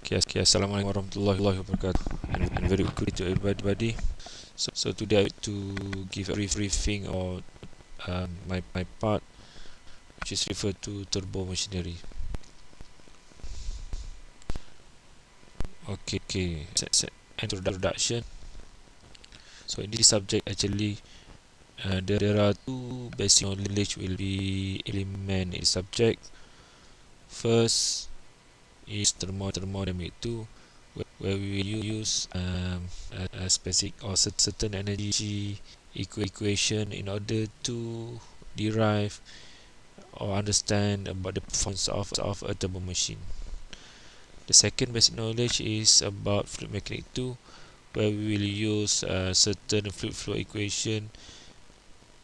Okay, Assalamualaikum warahmatullahi wabarakatuh, and very good to everybody. So today I would to give a briefing or my part, which is referred to turbo machinery. Okay, introduction. So in this subject, actually, there are two basic knowledge will be implement in subject. First is thermodynamic 2, where we use a specific or certain energy equation in order to derive or understand about the performance of a turbo machine. The second basic knowledge is about fluid mechanics 2, where we will use a certain fluid flow equation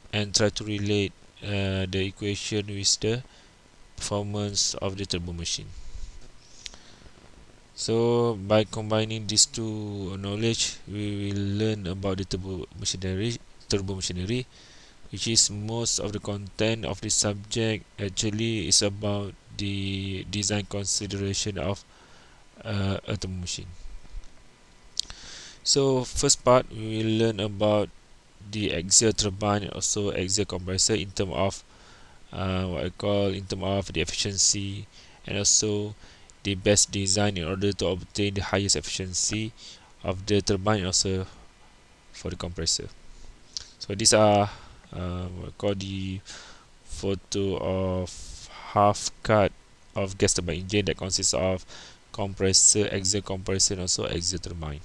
and try to relate the equation with the performance of the turbo machine. So by combining these two knowledge, we will learn about the turbo machinery, which is most of the content of this subject actually is about the design consideration of a turbo machine. So first part, we will learn about the axial turbine and also axial compressor in terms of what I call in terms of the efficiency and also the best design in order to obtain the highest efficiency of the turbine and also for the compressor. So these are what I call the photo of half cut of gas turbine engine that consists of compressor, axial compressor and also axial turbine.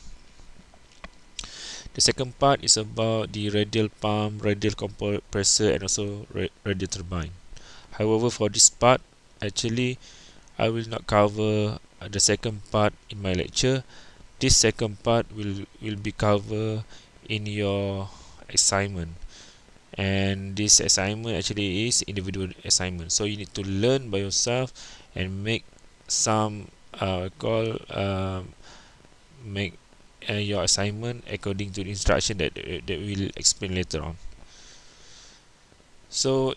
The second part is about the radial pump, radial compressor and also radial turbine. However, for this part, actually I will not cover the second part in my lecture. This second part will be covered in your assignment, and this assignment actually is individual assignment, so you need to learn by yourself and make some make your assignment according to the instruction that we'll explain later on. So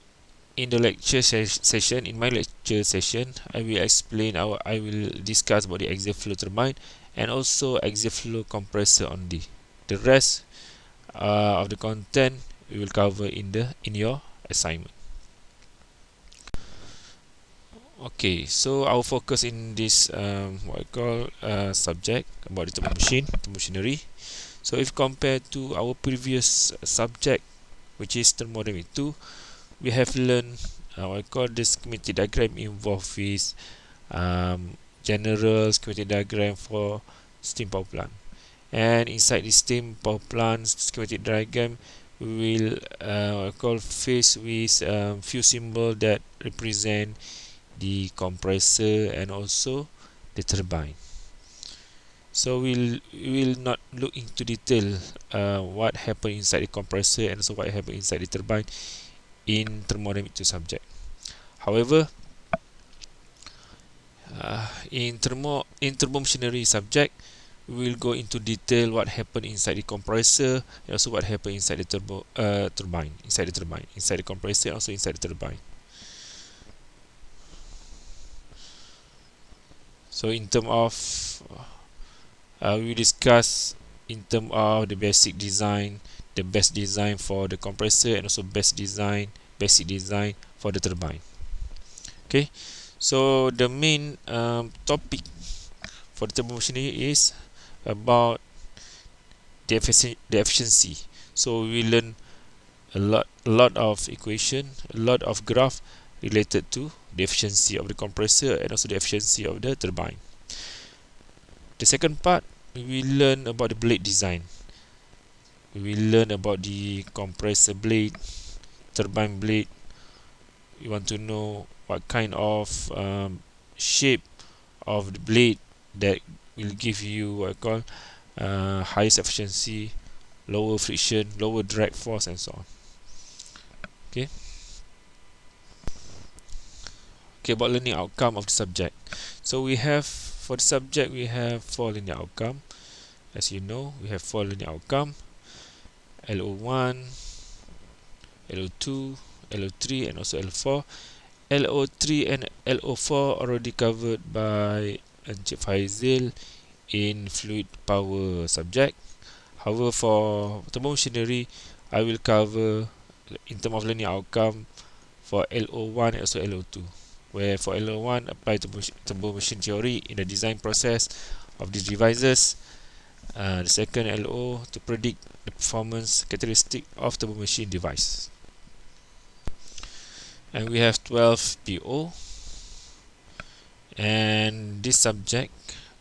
in the session, in my lecture session, I will discuss about the axial flow turbine and also axial flow compressor only. The rest of the content we will cover in your assignment. Okay, so our focus in this what I call subject about the turbo machinery. So if compared to our previous subject, which is thermodynamic 2, we have learned what I call the schematic diagram involved with general schematic diagram for steam power plant. And inside this steam power plant schematic diagram, we will what I call face with few symbols that represent the compressor and also the turbine. So we will not look into detail what happened inside the compressor and also what happened inside the turbine in thermodynamic 2 subject. However, in turbo machinery subject, we will go into detail what happened inside the compressor and also what happened inside the turbine, inside the compressor and also inside the turbine. So in terms of we discuss in terms of the basic design, the best design for the compressor and also basic design for the turbine. Okay, so the main topic for the turbo machinery is about the efficiency. So we learn a lot of equation, a lot of graph related to the efficiency of the compressor and also the efficiency of the turbine. The second part, we will learn about the blade design. We will learn about the compressor blade, turbine blade. We want to know what kind of shape of the blade that will give you what I call highest efficiency, lower friction, lower drag force and so on. Okay. Okay, about learning outcome of the subject. So we have, for the subject, we have 4 learning outcome. As you know, we have 4 learning outcome: LO1, LO2, LO3 and also L4. LO3 and LO4 already covered by Encik Faizil in fluid power subject. However, for turbo machinery, I will cover in terms of learning outcome for LO1 and also LO2, where for LO1 apply turbo machine theory in the design process of these devices. The second LO to predict the performance characteristic of turbo machine device. And we have 12 PO, and this subject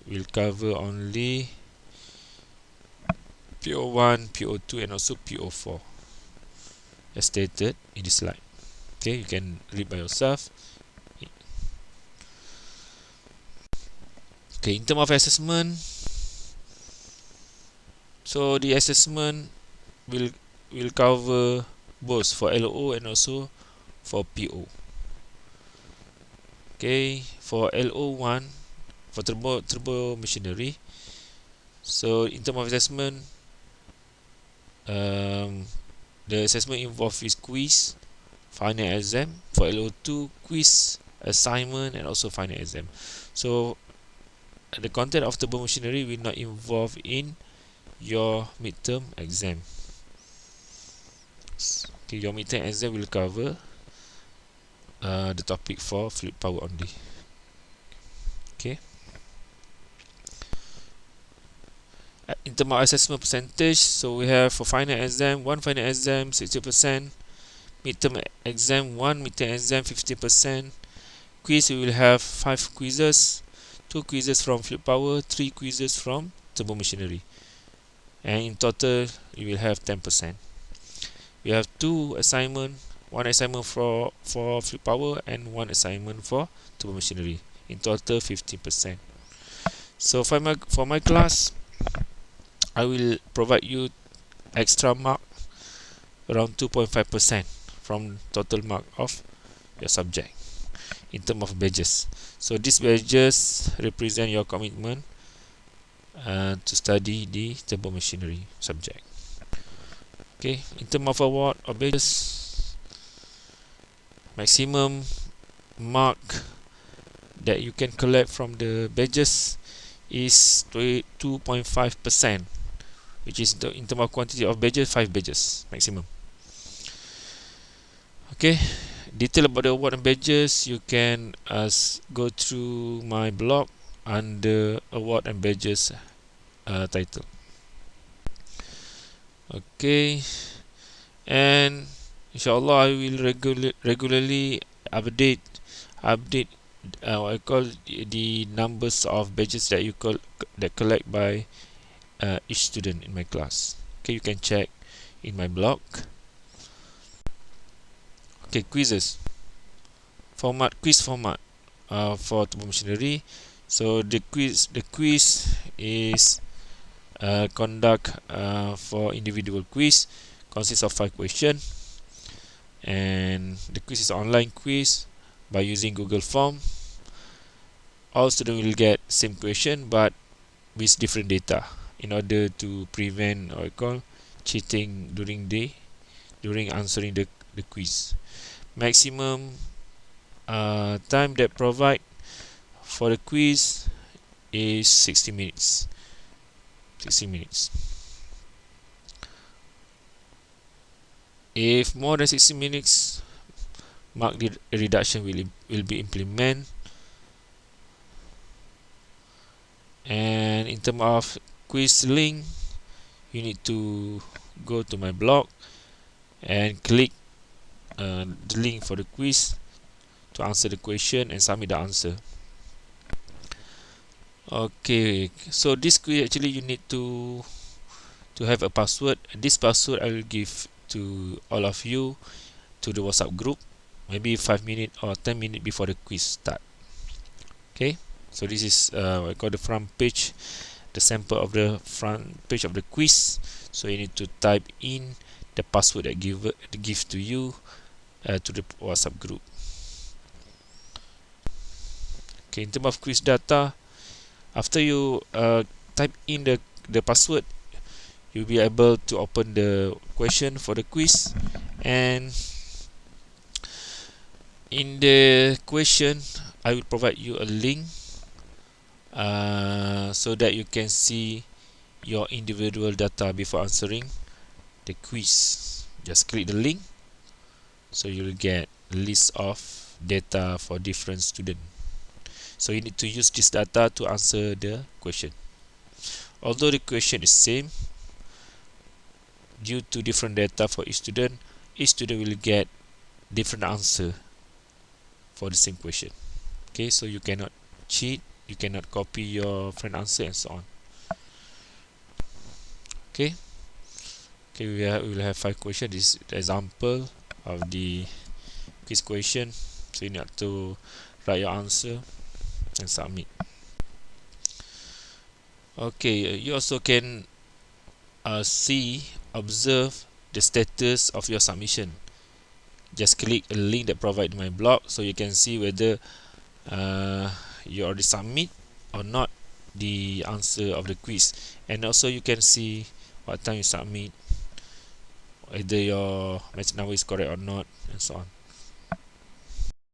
will cover only PO1, PO2 and also PO4 as stated in this slide. Okay, you can read by yourself. Okay, in terms of assessment, so the assessment will cover both for LO and also for PO. Okay, for LO1 for turbo machinery, so in terms of assessment, the assessment involved is quiz, final exam. For LO2, quiz, assignment and also final exam. So the content of turbo machinery will not involve in your midterm exam. Okay, your midterm exam will cover the topic for fluid power only. Okay. In terms of assessment percentage, so we have for final exam, one final exam 60%, midterm exam, one midterm exam 50%, quiz we will have 5 quizzes, 2 quizzes from fluid power, 3 quizzes from turbo machinery, and in total you will have 10%. We have 2 assignment, one assignment for fluid power and one assignment for turbo machinery, in total 50%. So for my class, I will provide you extra mark around 2.5% from total mark of your subject in terms of badges. So these badges represent your commitment to study the turbo machinery subject. Okay, in terms of award or badges, maximum mark that you can collect from the badges is 2.5%, which is in terms of quantity of badges, 5 badges maximum. Okay, detail about the award and badges you can go through my blog under award and badges title. Okay, and inshallah I will regularly update what I call the numbers of badges that collect by each student in my class. Okay, you can check in my blog. Okay, quiz format for turbo machinery. So the quiz is conduct for individual quiz, consists of 5 questions, and the quiz is online quiz by using Google Form. All students will get same question but with different data in order to prevent what I call cheating during answering the quiz. Maximum time that provide for the quiz is 60 minutes. If more than 60 minutes, mark reduction will be implemented. And in terms of quiz link, you need to go to my blog and click the link for the quiz to answer the question and submit the answer. Okay, so this quiz actually you need to have a password. This password I will give to all of you to the WhatsApp group, maybe 5 minutes or 10 minutes before the quiz start. Okay, so this is what I call the front page, the sample of the front page of the quiz. So you need to type in the password that give to you to the WhatsApp group. Okay, in terms of quiz data, after you type in the password, you'll be able to open the question for the quiz, and In the question, I will provide you a link so that you can see your individual data before answering the quiz. Just click the link, so you'll get a list of data for different students. So you need to use this data to answer the question. Although the question is same, due to different data for each student will get different answer for the same question. Okay, so you cannot cheat, you cannot copy your friend answer and so on. Okay, we will have 5 questions. This is the example of the quiz question. So you need to write your answer and submit. Okay, you also can observe the status of your submission. Just click a link that provided my blog, so you can see whether you already submit or not the answer of the quiz, and also you can see what time you submit, whether your match number is correct or not, and so on.